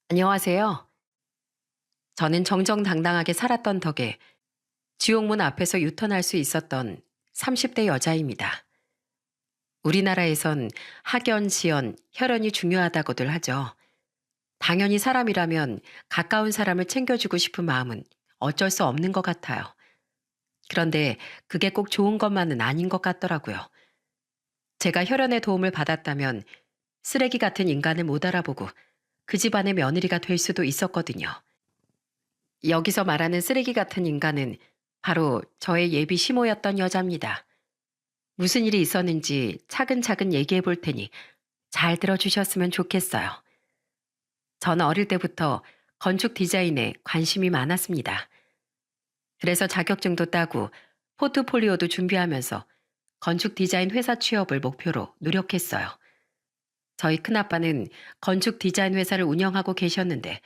안녕하세요. 저는 정정당당하게 살았던 덕에 지옥문 앞에서 유턴할 수 있었던 30대 여자입니다. 우리나라에선 학연, 지연, 혈연이 중요하다고들 하죠. 당연히 사람이라면 가까운 사람을 챙겨주고 싶은 마음은 어쩔 수 없는 것 같아요. 그런데 그게 꼭 좋은 것만은 아닌 것 같더라고요. 제가 혈연의 도움을 받았다면 쓰레기 같은 인간을 못 알아보고 그 집안의 며느리가 될 수도 있었거든요. 여기서 말하는 쓰레기 같은 인간은 바로 저의 예비 시모였던 여자입니다. 무슨 일이 있었는지 차근차근 얘기해 볼 테니 잘 들어주셨으면 좋겠어요. 저는 어릴 때부터 건축 디자인에 관심이 많았습니다. 그래서 자격증도 따고 포트폴리오도 준비하면서 건축 디자인 회사 취업을 목표로 노력했어요. 저희 큰아빠는 건축 디자인 회사를 운영하고 계셨는데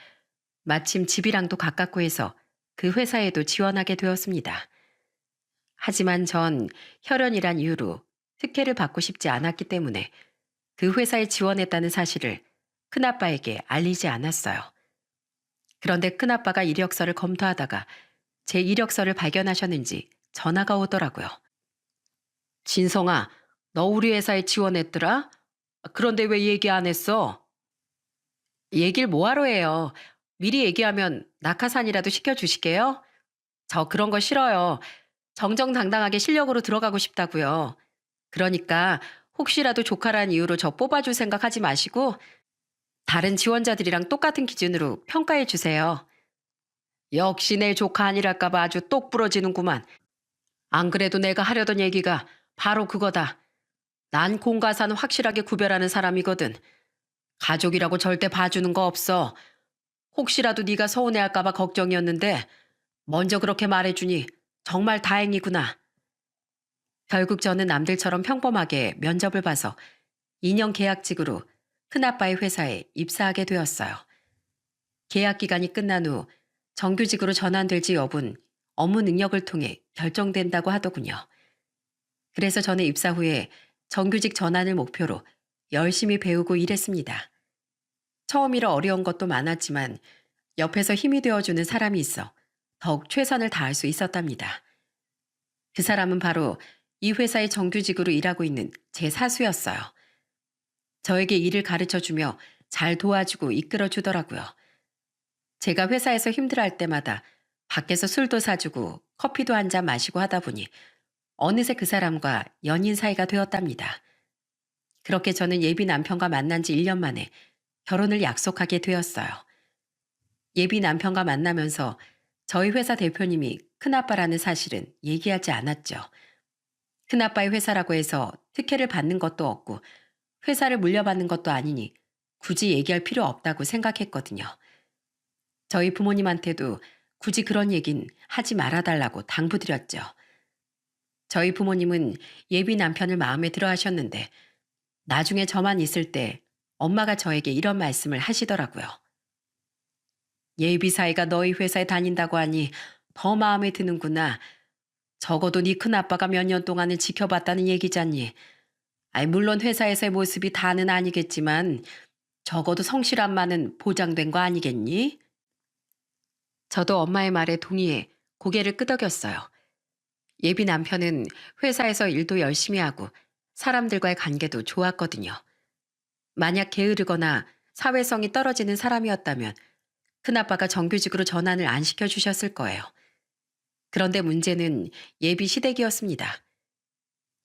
마침 집이랑도 가깝고 해서 그 회사에도 지원하게 되었습니다. 하지만 전 혈연이란 이유로 특혜를 받고 싶지 않았기 때문에 그 회사에 지원했다는 사실을 큰아빠에게 알리지 않았어요. 그런데 큰아빠가 이력서를 검토하다가 제 이력서를 발견하셨는지 전화가 오더라고요. 진성아, 너 우리 회사에 지원했더라? 그런데 왜 얘기 안 했어? 얘길 뭐하러 해요? 미리 얘기하면 낙하산이라도 시켜주실게요? 저 그런 거 싫어요. 정정당당하게 실력으로 들어가고 싶다고요. 그러니까 혹시라도 조카란 이유로 저 뽑아줄 생각하지 마시고 다른 지원자들이랑 똑같은 기준으로 평가해 주세요. 역시 내 조카 아니랄까 봐 아주 똑 부러지는구만. 안 그래도 내가 하려던 얘기가 바로 그거다. 난 공과사는 확실하게 구별하는 사람이거든. 가족이라고 절대 봐주는 거 없어. 혹시라도 네가 서운해할까 봐 걱정이었는데 먼저 그렇게 말해주니 정말 다행이구나. 결국 저는 남들처럼 평범하게 면접을 봐서 2년 계약직으로 큰아빠의 회사에 입사하게 되었어요. 계약 기간이 끝난 후 정규직으로 전환될지 여부는 업무 능력을 통해 결정된다고 하더군요. 그래서 저는 입사 후에 정규직 전환을 목표로 열심히 배우고 일했습니다. 처음이라 어려운 것도 많았지만 옆에서 힘이 되어주는 사람이 있어 더욱 최선을 다할 수 있었답니다. 그 사람은 바로 이 회사의 정규직으로 일하고 있는 제 사수였어요. 저에게 일을 가르쳐 주며 잘 도와주고 이끌어 주더라고요. 제가 회사에서 힘들어할 때마다 밖에서 술도 사주고 커피도 한 잔 마시고 하다 보니 어느새 그 사람과 연인 사이가 되었답니다. 그렇게 저는 예비 남편과 만난 지 1년 만에 결혼을 약속하게 되었어요. 예비 남편과 만나면서 저희 회사 대표님이 큰아빠라는 사실은 얘기하지 않았죠. 큰아빠의 회사라고 해서 특혜를 받는 것도 없고 회사를 물려받는 것도 아니니 굳이 얘기할 필요 없다고 생각했거든요. 저희 부모님한테도 굳이 그런 얘긴 하지 말아달라고 당부드렸죠. 저희 부모님은 예비 남편을 마음에 들어 하셨는데 나중에 저만 있을 때 엄마가 저에게 이런 말씀을 하시더라고요. 예비 사이가 너희 회사에 다닌다고 하니 더 마음에 드는구나. 적어도 네 큰아빠가 몇 년 동안은 지켜봤다는 얘기잖니. 아이, 물론 회사에서의 모습이 다는 아니겠지만 적어도 성실함만은 보장된 거 아니겠니? 저도 엄마의 말에 동의해 고개를 끄덕였어요. 예비 남편은 회사에서 일도 열심히 하고 사람들과의 관계도 좋았거든요. 만약 게으르거나 사회성이 떨어지는 사람이었다면 큰아빠가 정규직으로 전환을 안 시켜주셨을 거예요. 그런데 문제는 예비 시댁이었습니다.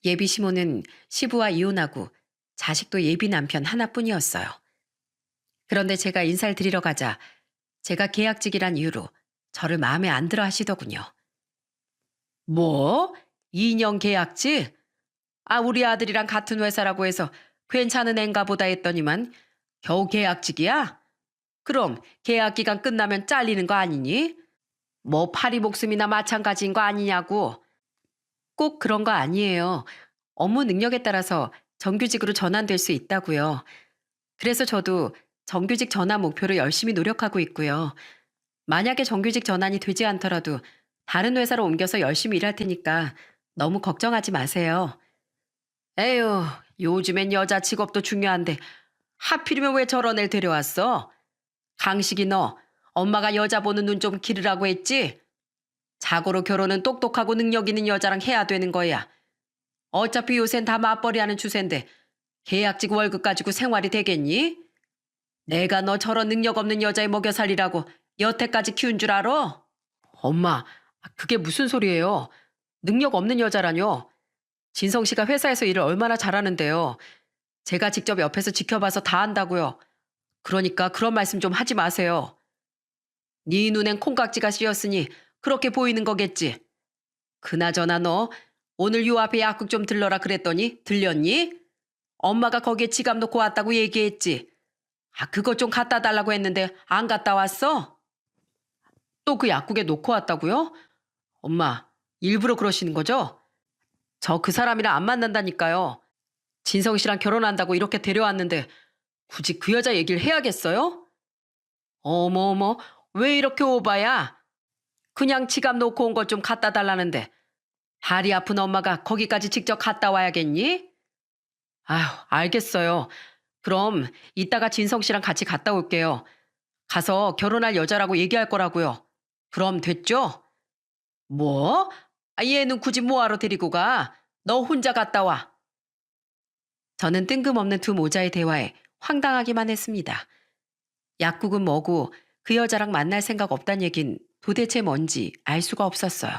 예비 시모는 시부와 이혼하고 자식도 예비 남편 하나뿐이었어요. 그런데 제가 인사를 드리러 가자 제가 계약직이란 이유로 저를 마음에 안 들어 하시더군요. 뭐? 2년 계약직? 아, 우리 아들이랑 같은 회사라고 해서 괜찮은 앤가 보다 했더니만 겨우 계약직이야? 그럼 계약 기간 끝나면 잘리는 거 아니니? 뭐 파리 목숨이나 마찬가지인 거 아니냐고. 꼭 그런 거 아니에요. 업무 능력에 따라서 정규직으로 전환될 수 있다고요. 그래서 저도 정규직 전환 목표로 열심히 노력하고 있고요. 만약에 정규직 전환이 되지 않더라도 다른 회사로 옮겨서 열심히 일할 테니까 너무 걱정하지 마세요. 에휴, 요즘엔 여자 직업도 중요한데 하필이면 왜 저런 애를 데려왔어? 강식이 너 엄마가 여자 보는 눈 좀 기르라고 했지? 자고로 결혼은 똑똑하고 능력 있는 여자랑 해야 되는 거야. 어차피 요샌 다 맞벌이 하는 추세인데 계약직 월급 가지고 생활이 되겠니? 내가 너 저런 능력 없는 여자에 먹여 살리라고 여태까지 키운 줄 알아? 엄마, 그게 무슨 소리예요? 능력 없는 여자라뇨? 진성 씨가 회사에서 일을 얼마나 잘하는데요. 제가 직접 옆에서 지켜봐서 다 안다고요. 그러니까 그런 말씀 좀 하지 마세요. 네 눈엔 콩깍지가 씌었으니 그렇게 보이는 거겠지. 그나저나 너 오늘 요 앞에 약국 좀 들러라 그랬더니 들렸니? 엄마가 거기에 지갑 놓고 왔다고 얘기했지. 그것 좀 갖다 달라고 했는데 안 갔다 왔어? 또 그 약국에 놓고 왔다고요? 엄마, 일부러 그러시는 거죠? 저 그 사람이랑 안 만난다니까요. 진성 씨랑 결혼한다고 이렇게 데려왔는데 굳이 그 여자 얘기를 해야겠어요? 어머, 왜 이렇게 오바야? 그냥 지갑 놓고 온 것 좀 갖다 달라는데 다리 아픈 엄마가 거기까지 직접 갔다 와야겠니? 아휴, 알겠어요. 그럼 이따가 진성 씨랑 같이 갔다 올게요. 가서 결혼할 여자라고 얘기할 거라고요. 그럼 됐죠? 뭐? 얘는 굳이 뭐하러 데리고 가? 너 혼자 갔다 와. 저는 뜬금없는 두 모자의 대화에 황당하기만 했습니다. 약국은 뭐고 그 여자랑 만날 생각 없단 얘긴 도대체 뭔지 알 수가 없었어요.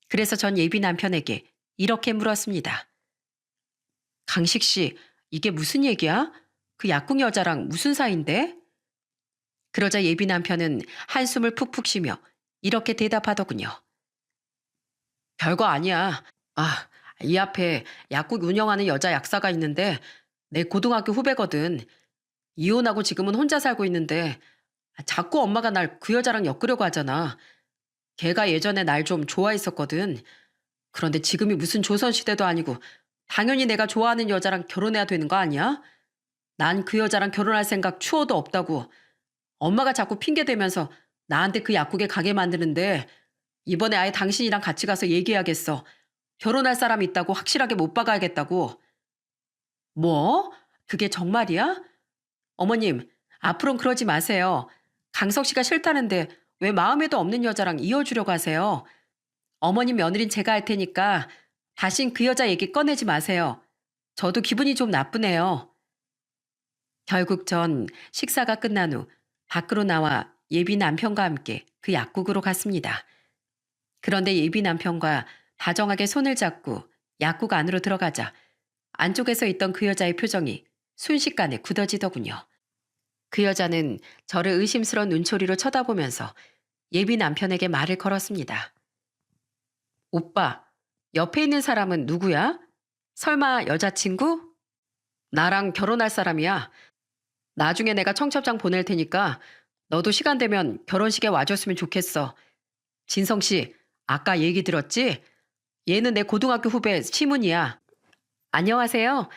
그래서 전 예비 남편에게 이렇게 물었습니다. 강식 씨, 이게 무슨 얘기야? 그 약국 여자랑 무슨 사이인데? 그러자 예비 남편은 한숨을 푹푹 쉬며 이렇게 대답하더군요. 별거 아니야. 이 앞에 약국 운영하는 여자 약사가 있는데 내 고등학교 후배거든. 이혼하고 지금은 혼자 살고 있는데 자꾸 엄마가 날 그 여자랑 엮으려고 하잖아. 걔가 예전에 날 좀 좋아했었거든. 그런데 지금이 무슨 조선시대도 아니고 당연히 내가 좋아하는 여자랑 결혼해야 되는 거 아니야? 난 그 여자랑 결혼할 생각 추호도 없다고. 엄마가 자꾸 핑계대면서 나한테 그 약국에 가게 만드는데 이번에 아예 당신이랑 같이 가서 얘기해야겠어. 결혼할 사람 있다고 확실하게 못 박아야겠다고. 뭐? 그게 정말이야? 어머님, 앞으론 그러지 마세요. 강석 씨가 싫다는데 왜 마음에도 없는 여자랑 이어주려고 하세요? 어머님 며느린 제가 할 테니까 다신 그 여자 얘기 꺼내지 마세요. 저도 기분이 좀 나쁘네요. 결국 전 식사가 끝난 후 밖으로 나와 예비 남편과 함께 그 약국으로 갔습니다. 그런데 예비 남편과 다정하게 손을 잡고 약국 안으로 들어가자 안쪽에서 있던 그 여자의 표정이 순식간에 굳어지더군요. 그 여자는 저를 의심스러운 눈초리로 쳐다보면서 예비 남편에게 말을 걸었습니다. 오빠, 옆에 있는 사람은 누구야? 설마 여자친구? 나랑 결혼할 사람이야. 나중에 내가 청첩장 보낼 테니까 너도 시간 되면 결혼식에 와줬으면 좋겠어. 진성 씨, 아까 얘기 들었지? 얘는 내 고등학교 후배 시문이야. 안녕하세요.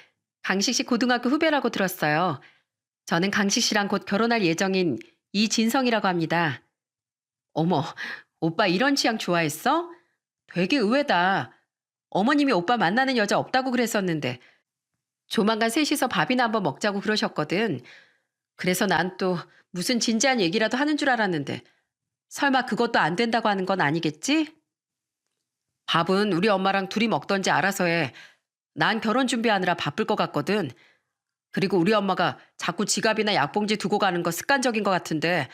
강식 씨 고등학교 후배라고 들었어요. 저는 강식 씨랑 곧 결혼할 예정인 이진성이라고 합니다. 어머, 오빠 이런 취향 좋아했어? 되게 의외다. 어머님이 오빠 만나는 여자 없다고 그랬었는데 조만간 셋이서 밥이나 한번 먹자고 그러셨거든. 그래서 난 또 무슨 진지한 얘기라도 하는 줄 알았는데 설마 그것도 안 된다고 하는 건 아니겠지? 밥은 우리 엄마랑 둘이 먹던지 알아서 해. 난 결혼 준비하느라 바쁠 것 같거든. 그리고 우리 엄마가 자꾸 지갑이나 약봉지 두고 가는 거 습관적인 것 같은데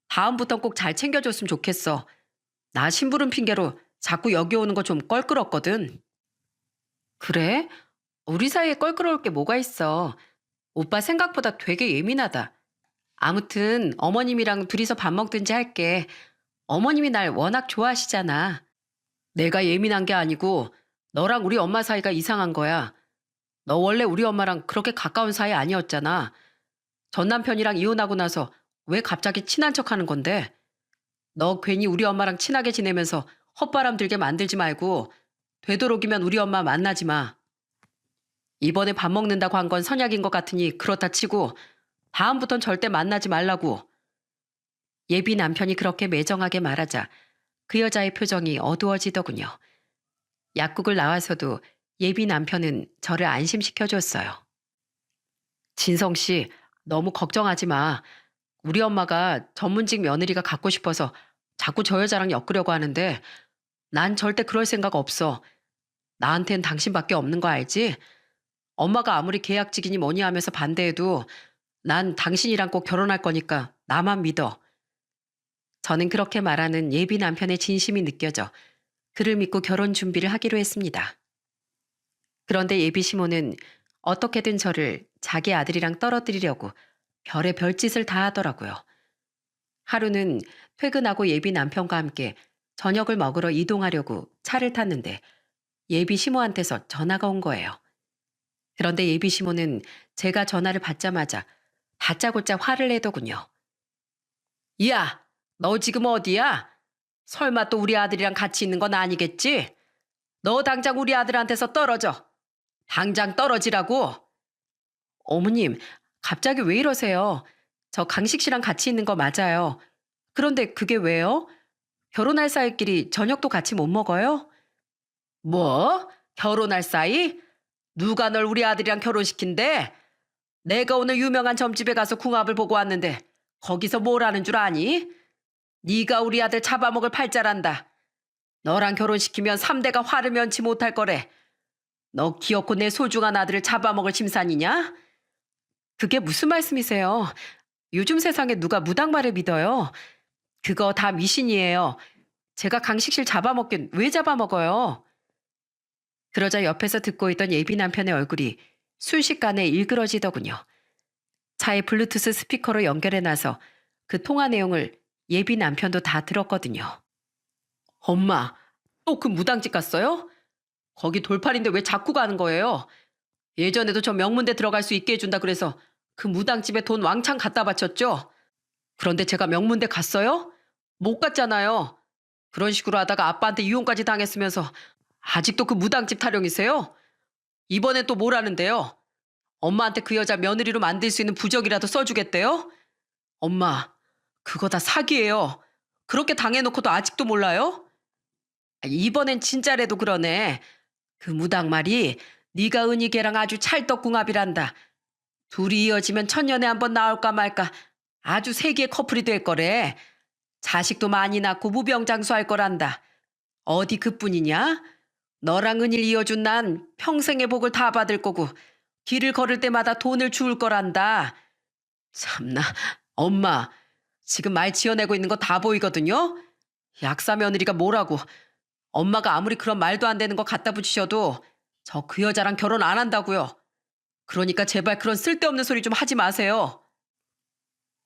다음부턴 꼭 잘 챙겨줬으면 좋겠어. 나 심부름 핑계로 자꾸 여기 오는 거 좀 껄끄럽거든. 그래? 우리 사이에 껄끄러울 게 뭐가 있어. 오빠 생각보다 되게 예민하다. 아무튼 어머님이랑 둘이서 밥 먹든지 할게. 어머님이 날 워낙 좋아하시잖아. 내가 예민한 게 아니고 너랑 우리 엄마 사이가 이상한 거야. 너 원래 우리 엄마랑 그렇게 가까운 사이 아니었잖아. 전 남편이랑 이혼하고 나서 왜 갑자기 친한 척하는 건데? 너 괜히 우리 엄마랑 친하게 지내면서 헛바람 들게 만들지 말고 되도록이면 우리 엄마 만나지 마. 이번에 밥 먹는다고 한 건 선약인 것 같으니 그렇다 치고 다음부턴 절대 만나지 말라고. 예비 남편이 그렇게 매정하게 말하자 그 여자의 표정이 어두워지더군요. 약국을 나와서도 예비 남편은 저를 안심시켜줬어요. 진성 씨, 너무 걱정하지 마. 우리 엄마가 전문직 며느리가 갖고 싶어서 자꾸 저 여자랑 엮으려고 하는데 난 절대 그럴 생각 없어. 나한텐 당신밖에 없는 거 알지? 엄마가 아무리 계약직이니 뭐니 하면서 반대해도 난 당신이랑 꼭 결혼할 거니까 나만 믿어. 저는 그렇게 말하는 예비 남편의 진심이 느껴져 그를 믿고 결혼 준비를 하기로 했습니다. 그런데 예비 시모는 어떻게든 저를 자기 아들이랑 떨어뜨리려고 별의 별짓을 다 하더라고요. 하루는 퇴근하고 예비 남편과 함께 저녁을 먹으러 이동하려고 차를 탔는데 예비 시모한테서 전화가 온 거예요. 그런데 예비 시모는 제가 전화를 받자마자 다짜고짜 화를 내더군요. 야, 너 지금 어디야? 설마 또 우리 아들이랑 같이 있는 건 아니겠지? 너 당장 우리 아들한테서 떨어져. 당장 떨어지라고. 어머님, 갑자기 왜 이러세요? 저 강식 씨랑 같이 있는 거 맞아요. 그런데 그게 왜요? 결혼할 사이끼리 저녁도 같이 못 먹어요? 뭐? 결혼할 사이? 누가 널 우리 아들이랑 결혼시킨대? 내가 오늘 유명한 점집에 가서 궁합을 보고 왔는데 거기서 뭘 하는 줄 아니? 네가 우리 아들 잡아먹을 팔자란다. 너랑 결혼시키면 3대가 화를 면치 못할 거래. 너 기어코 내 소중한 아들을 잡아먹을 심산이냐? 그게 무슨 말씀이세요? 요즘 세상에 누가 무당말을 믿어요? 그거 다 미신이에요. 제가 강식실 잡아먹긴 왜 잡아먹어요? 그러자 옆에서 듣고 있던 예비 남편의 얼굴이 순식간에 일그러지더군요. 차에 블루투스 스피커로 연결해놔서 그 통화 내용을 예비 남편도 다 들었거든요. 엄마, 또 그 무당집 갔어요? 거기 돌팔인데 왜 자꾸 가는 거예요? 예전에도 저 명문대 들어갈 수 있게 해준다 그래서 그 무당집에 돈 왕창 갖다 바쳤죠? 그런데 제가 명문대 갔어요? 못 갔잖아요. 그런 식으로 하다가 아빠한테 이혼까지 당했으면서 아직도 그 무당집 타령이세요? 이번엔 또 뭘 하는데요? 엄마한테 그 여자 며느리로 만들 수 있는 부적이라도 써주겠대요? 엄마, 그거 다 사기예요. 그렇게 당해놓고도 아직도 몰라요? 이번엔 진짜래도 그러네. 그 무당 말이 네가 은희 걔랑 아주 찰떡궁합이란다. 둘이 이어지면 천년에 한 번 나올까 말까 아주 세기의 커플이 될 거래. 자식도 많이 낳고 무병장수할 거란다. 어디 그뿐이냐? 너랑 은희를 이어준 난 평생의 복을 다 받을 거고 길을 걸을 때마다 돈을 주울 거란다. 참나, 엄마, 지금 말 지어내고 있는 거 다 보이거든요? 약사 며느리가 뭐라고. 엄마가 아무리 그런 말도 안 되는 거 갖다 붙이셔도 저 그 여자랑 결혼 안 한다고요. 그러니까 제발 그런 쓸데없는 소리 좀 하지 마세요.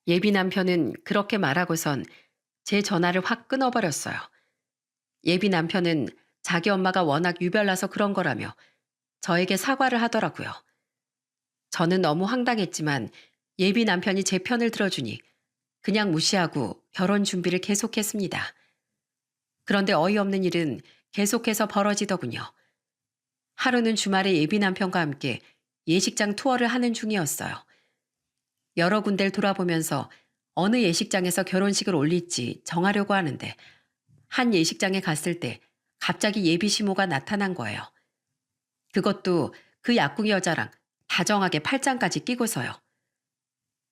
예비 남편은 그렇게 말하고선 제 전화를 확 끊어버렸어요. 예비 남편은 자기 엄마가 워낙 유별나서 그런 거라며 저에게 사과를 하더라고요. 저는 너무 황당했지만 예비 남편이 제 편을 들어주니 그냥 무시하고 결혼 준비를 계속했습니다. 그런데 어이없는 일은 계속해서 벌어지더군요. 하루는 주말에 예비 남편과 함께 예식장 투어를 하는 중이었어요. 여러 군데를 돌아보면서 어느 예식장에서 결혼식을 올릴지 정하려고 하는데 한 예식장에 갔을 때 갑자기 예비 시모가 나타난 거예요. 그것도 그 약궁 여자랑 다정하게 팔짱까지 끼고서요.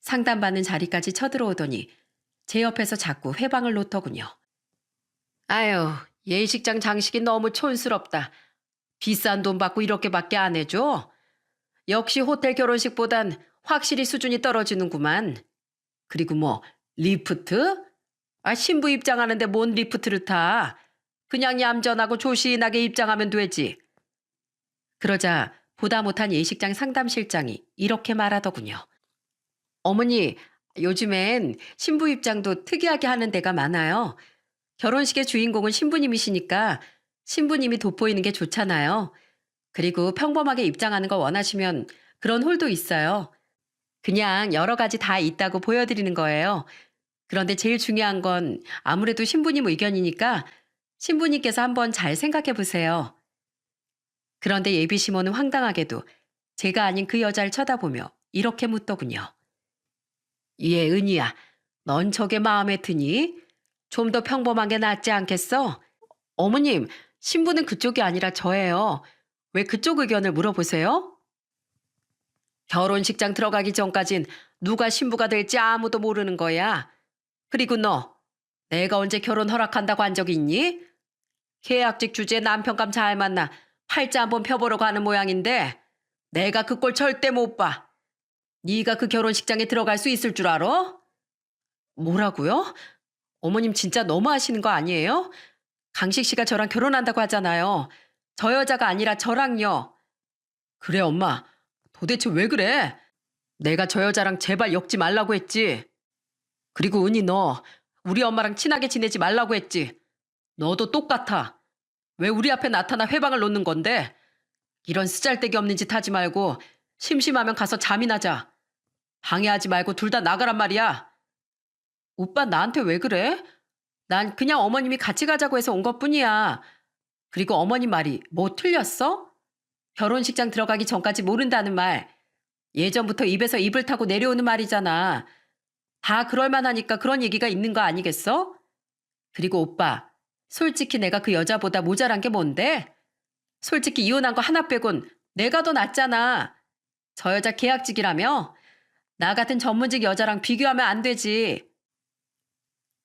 상담받는 자리까지 쳐들어오더니 제 옆에서 자꾸 회방을 놓더군요. 아유, 예식장 장식이 너무 촌스럽다. 비싼 돈 받고 이렇게밖에 안 해줘? 역시 호텔 결혼식보단 확실히 수준이 떨어지는구만. 그리고 뭐 리프트? 아, 신부 입장하는데 뭔 리프트를 타? 그냥 얌전하고 조신하게 입장하면 되지. 그러자 보다 못한 예식장 상담실장이 이렇게 말하더군요. 어머니, 요즘엔 신부 입장도 특이하게 하는 데가 많아요. 결혼식의 주인공은 신부님이시니까 신부님이 돋보이는 게 좋잖아요. 그리고 평범하게 입장하는 거 원하시면 그런 홀도 있어요. 그냥 여러 가지 다 있다고 보여드리는 거예요. 그런데 제일 중요한 건 아무래도 신부님 의견이니까 신부님께서 한번 잘 생각해 보세요. 그런데 예비 시모는 황당하게도 제가 아닌 그 여자를 쳐다보며 이렇게 묻더군요. 예, 은희야, 넌 저게 마음에 드니? 좀 더 평범한 게 낫지 않겠어? 어머님, 신부는 그쪽이 아니라 저예요. 왜 그쪽 의견을 물어보세요? 결혼식장 들어가기 전까진 누가 신부가 될지 아무도 모르는 거야. 그리고 너, 내가 언제 결혼 허락한다고 한 적 있니? 계약직 주제에 남편감 잘 만나 팔자 한번 펴보러 가는 모양인데 내가 그 꼴 절대 못 봐. 네가 그 결혼식장에 들어갈 수 있을 줄 알아? 뭐라고요? 어머님 진짜 너무하시는 거 아니에요? 강식 씨가 저랑 결혼한다고 하잖아요. 저 여자가 아니라 저랑요. 그래, 엄마. 도대체 왜 그래? 내가 저 여자랑 제발 엮지 말라고 했지. 그리고 은희 너, 우리 엄마랑 친하게 지내지 말라고 했지. 너도 똑같아. 왜 우리 앞에 나타나 회방을 놓는 건데? 이런 쓰잘데기 없는 짓 하지 말고 심심하면 가서 잠이나 자. 방해하지 말고 둘 다 나가란 말이야. 오빠 나한테 왜 그래? 난 그냥 어머님이 같이 가자고 해서 온 것뿐이야. 그리고 어머님 말이 뭐 틀렸어? 결혼식장 들어가기 전까지 모른다는 말. 예전부터 입에서 입을 타고 내려오는 말이잖아. 다 그럴 만하니까 그런 얘기가 있는 거 아니겠어? 그리고 오빠, 솔직히 내가 그 여자보다 모자란 게 뭔데? 솔직히 이혼한 거 하나 빼곤 내가 더 낫잖아. 저 여자 계약직이라며? 나 같은 전문직 여자랑 비교하면 안 되지.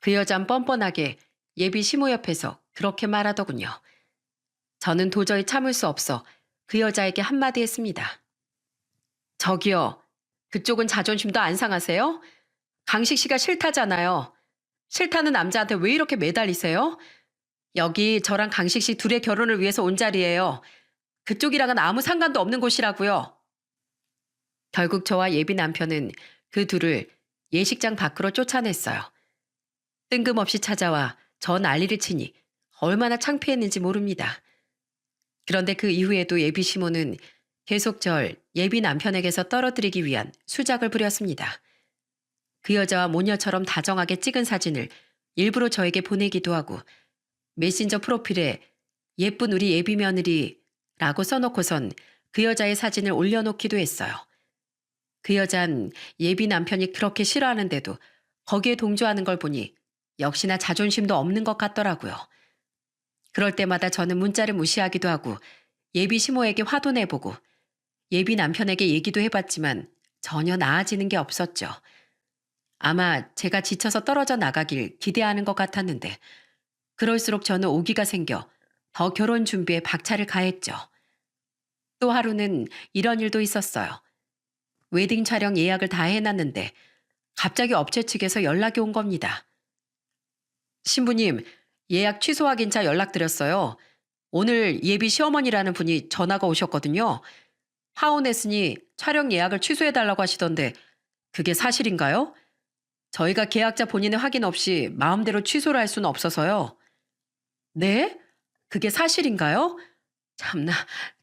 그 여잔 뻔뻔하게 예비 시모 옆에서 그렇게 말하더군요. 저는 도저히 참을 수 없어 그 여자에게 한마디 했습니다. 저기요, 그쪽은 자존심도 안 상하세요? 강식 씨가 싫다잖아요. 싫다는 남자한테 왜 이렇게 매달리세요? 여기 저랑 강식 씨 둘의 결혼을 위해서 온 자리예요. 그쪽이랑은 아무 상관도 없는 곳이라고요. 결국 저와 예비 남편은 그 둘을 예식장 밖으로 쫓아냈어요. 뜬금없이 찾아와 저 난리를 치니 얼마나 창피했는지 모릅니다. 그런데 그 이후에도 예비 시모는 계속 절 예비 남편에게서 떨어뜨리기 위한 수작을 부렸습니다. 그 여자와 모녀처럼 다정하게 찍은 사진을 일부러 저에게 보내기도 하고 메신저 프로필에 예쁜 우리 예비 며느리라고 써놓고선 그 여자의 사진을 올려놓기도 했어요. 그 여잔 예비 남편이 그렇게 싫어하는데도 거기에 동조하는 걸 보니 역시나 자존심도 없는 것 같더라고요. 그럴 때마다 저는 문자를 무시하기도 하고 예비 시모에게 화도 내보고 예비 남편에게 얘기도 해봤지만 전혀 나아지는 게 없었죠. 아마 제가 지쳐서 떨어져 나가길 기대하는 것 같았는데 그럴수록 저는 오기가 생겨 더 결혼 준비에 박차를 가했죠. 또 하루는 이런 일도 있었어요. 웨딩 촬영 예약을 다 해놨는데 갑자기 업체 측에서 연락이 온 겁니다. 신부님, 예약 취소 확인차 연락드렸어요. 오늘 예비 시어머니라는 분이 전화가 오셨거든요. 하원했으니 촬영 예약을 취소해달라고 하시던데 그게 사실인가요? 저희가 계약자 본인의 확인 없이 마음대로 취소를 할 수는 없어서요. 네? 그게 사실인가요? 참나,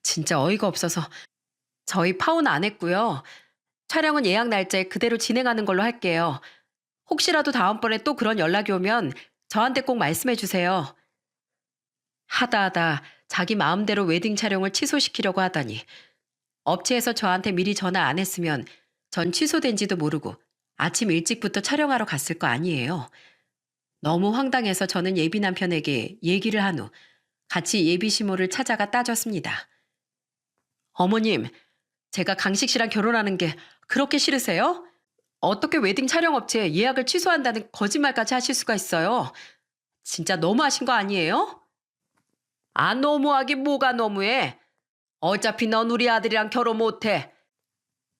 진짜 어이가 없어서 저희 파혼 안 했고요. 촬영은 예약 날짜에 그대로 진행하는 걸로 할게요. 혹시라도 다음번에 또 그런 연락이 오면 저한테 꼭 말씀해 주세요. 하다 자기 마음대로 웨딩 촬영을 취소시키려고 하다니. 업체에서 저한테 미리 전화 안 했으면 전 취소된지도 모르고 아침 일찍부터 촬영하러 갔을 거 아니에요. 너무 황당해서 저는 예비 남편에게 얘기를 한 후 같이 예비 시모를 찾아가 따졌습니다. 어머님, 제가 강식 씨랑 결혼하는 게 그렇게 싫으세요? 어떻게 웨딩 촬영 업체에 예약을 취소한다는 거짓말까지 하실 수가 있어요? 진짜 너무하신 거 아니에요? 안 너무하긴 뭐가 너무해. 어차피 넌 우리 아들이랑 결혼 못해.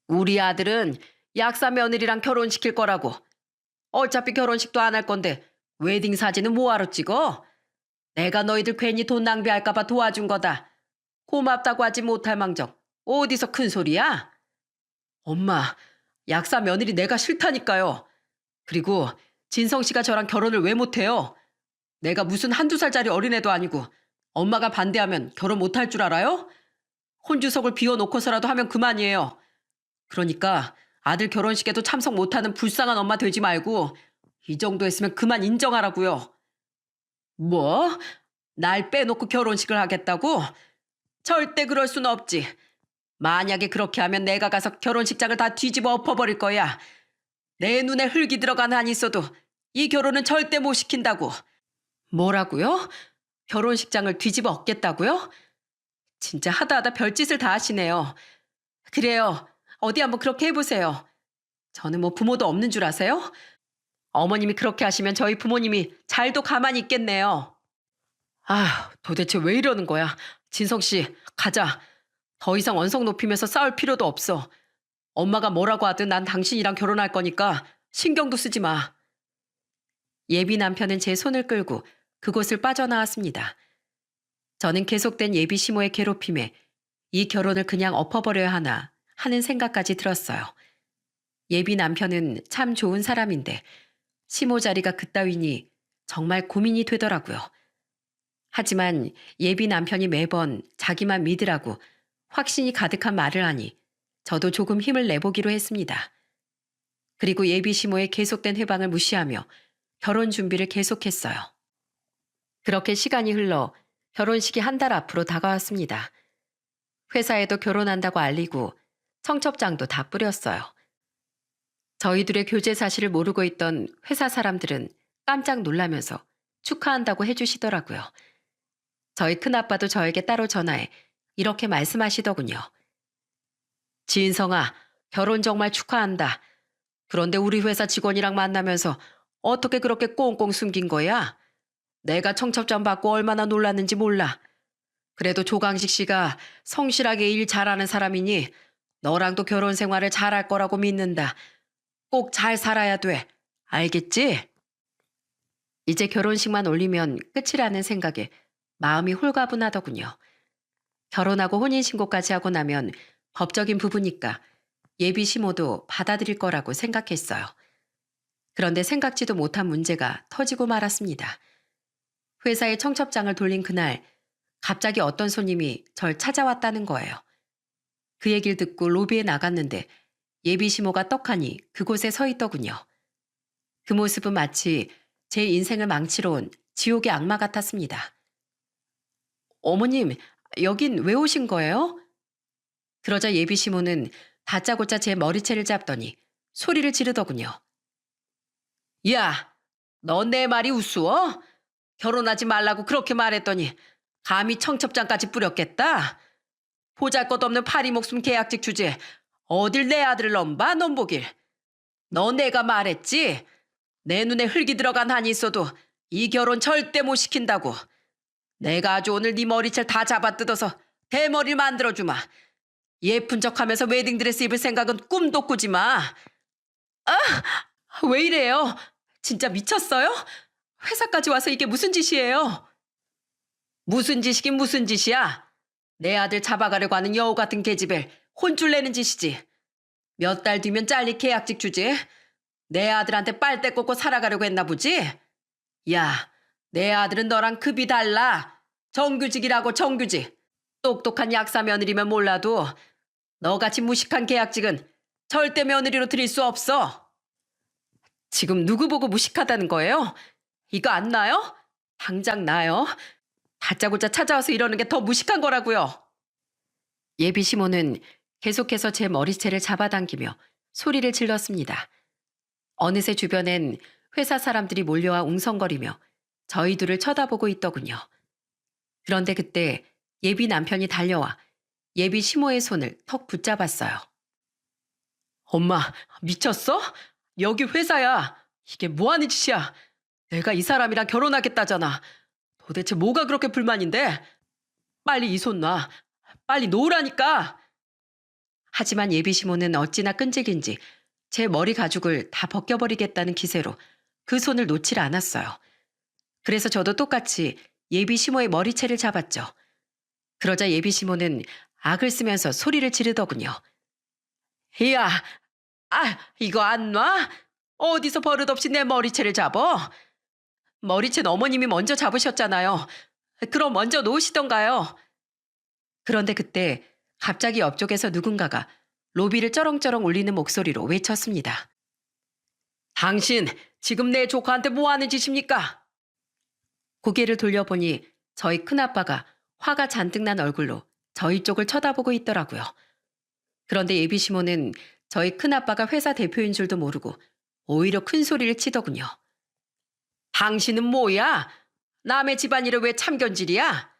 우리 아들은 약사 며느리랑 결혼시킬 거라고. 어차피 결혼식도 안 할 건데 웨딩 사진은 뭐하러 찍어? 내가 너희들 괜히 돈 낭비할까 봐 도와준 거다. 고맙다고 하지 못할 망정. 어디서 큰 소리야? 엄마, 약사 며느리 내가 싫다니까요. 그리고 진성 씨가 저랑 결혼을 왜 못해요? 내가 무슨 한두 살짜리 어린애도 아니고 엄마가 반대하면 결혼 못할 줄 알아요? 혼주석을 비워놓고서라도 하면 그만이에요. 그러니까 아들 결혼식에도 참석 못하는 불쌍한 엄마 되지 말고 이 정도 했으면 그만 인정하라고요. 뭐? 날 빼놓고 결혼식을 하겠다고? 절대 그럴 순 없지. 만약에 그렇게 하면 내가 가서 결혼식장을 다 뒤집어 엎어버릴 거야. 내 눈에 흙이 들어간 한이 있어도 이 결혼은 절대 못 시킨다고. 뭐라고요? 결혼식장을 뒤집어 엎겠다고요? 진짜 하다 별짓을 다 하시네요. 그래요. 어디 한번 그렇게 해보세요. 저는 뭐 부모도 없는 줄 아세요? 어머님이 그렇게 하시면 저희 부모님이 잘도 가만히 있겠네요. 아, 도대체 왜 이러는 거야? 진성 씨, 가자. 더 이상 언성 높이면서 싸울 필요도 없어. 엄마가 뭐라고 하든 난 당신이랑 결혼할 거니까 신경도 쓰지 마. 예비 남편은 제 손을 끌고 그곳을 빠져나왔습니다. 저는 계속된 예비 시모의 괴롭힘에 이 결혼을 그냥 엎어버려야 하나 하는 생각까지 들었어요. 예비 남편은 참 좋은 사람인데 시모 자리가 그따위니 정말 고민이 되더라고요. 하지만 예비 남편이 매번 자기만 믿으라고 확신이 가득한 말을 하니 저도 조금 힘을 내보기로 했습니다. 그리고 예비 시모의 계속된 회방을 무시하며 결혼 준비를 계속했어요. 그렇게 시간이 흘러 결혼식이 한 달 앞으로 다가왔습니다. 회사에도 결혼한다고 알리고 청첩장도 다 뿌렸어요. 저희들의 교제 사실을 모르고 있던 회사 사람들은 깜짝 놀라면서 축하한다고 해주시더라고요. 저희 큰아빠도 저에게 따로 전화해 이렇게 말씀하시더군요. 진성아, 결혼 정말 축하한다. 그런데 우리 회사 직원이랑 만나면서 어떻게 그렇게 꽁꽁 숨긴 거야? 내가 청첩장 받고 얼마나 놀랐는지 몰라. 그래도 조강식 씨가 성실하게 일 잘하는 사람이니 너랑도 결혼 생활을 잘할 거라고 믿는다. 꼭 잘 살아야 돼. 알겠지? 이제 결혼식만 올리면 끝이라는 생각에 마음이 홀가분하더군요. 결혼하고 혼인신고까지 하고 나면 법적인 부부니까 예비 시모도 받아들일 거라고 생각했어요. 그런데 생각지도 못한 문제가 터지고 말았습니다. 회사에 청첩장을 돌린 그날 갑자기 어떤 손님이 절 찾아왔다는 거예요. 그 얘기를 듣고 로비에 나갔는데 예비 시모가 떡하니 그곳에 서 있더군요. 그 모습은 마치 제 인생을 망치러 온 지옥의 악마 같았습니다. 어머님, 여긴 왜 오신 거예요? 그러자 예비 시모는 다짜고짜 제 머리채를 잡더니 소리를 지르더군요. 야, 너 내 말이 우스워? 결혼하지 말라고 그렇게 말했더니 감히 청첩장까지 뿌렸겠다. 보잘것없는 파리 목숨 계약직 주제에 어딜 내 아들을 넘봐 넘보길. 너 내가 말했지? 내 눈에 흙이 들어간 한이 있어도 이 결혼 절대 못 시킨다고. 내가 아주 오늘 네 머리채 다 잡아뜯어서 대머리를 만들어주마. 예쁜 척하면서 웨딩드레스 입을 생각은 꿈도 꾸지 마. 왜 이래요? 진짜 미쳤어요? 회사까지 와서 이게 무슨 짓이에요? 무슨 짓이긴 무슨 짓이야? 내 아들 잡아가려고 하는 여우 같은 계집애 혼쭐 내는 짓이지. 몇 달 뒤면 잘릴 계약직 주지. 내 아들한테 빨대 꽂고 살아가려고 했나 보지? 야, 내 아들은 너랑 급이 달라. 정규직이라고 정규직. 똑똑한 약사 며느리면 몰라도 너같이 무식한 계약직은 절대 며느리로 들일 수 없어. 지금 누구 보고 무식하다는 거예요? 이거 안 나요? 당장 나요. 다짜고짜 찾아와서 이러는 게 더 무식한 거라고요. 예비 시모는 계속해서 제 머리채를 잡아당기며 소리를 질렀습니다. 어느새 주변엔 회사 사람들이 몰려와 웅성거리며 저희 둘을 쳐다보고 있더군요. 그런데 그때 예비 남편이 달려와 예비 시모의 손을 턱 붙잡았어요. 엄마, 미쳤어? 여기 회사야. 이게 뭐 하는 짓이야? 내가 이 사람이랑 결혼하겠다잖아. 도대체 뭐가 그렇게 불만인데? 빨리 이 손 놔. 빨리 놓으라니까. 하지만 예비 시모는 어찌나 끈질긴지 제 머리 가죽을 다 벗겨버리겠다는 기세로 그 손을 놓질 않았어요. 그래서 저도 똑같이 예비 시모의 머리채를 잡았죠. 그러자 예비 시모는 악을 쓰면서 소리를 지르더군요. 야, 이거 안 놔? 어디서 버릇없이 내 머리채를 잡어? 머리채는 어머님이 먼저 잡으셨잖아요. 그럼 먼저 놓으시던가요. 그런데 그때 갑자기 옆쪽에서 누군가가 로비를 쩌렁쩌렁 울리는 목소리로 외쳤습니다. 당신 지금 내 조카한테 뭐 하는 짓입니까? 고개를 돌려보니 저희 큰아빠가 화가 잔뜩 난 얼굴로 저희 쪽을 쳐다보고 있더라고요. 그런데 예비 시모는 저희 큰아빠가 회사 대표인 줄도 모르고 오히려 큰 소리를 치더군요. 당신은 뭐야? 남의 집안일을 왜 참견질이야?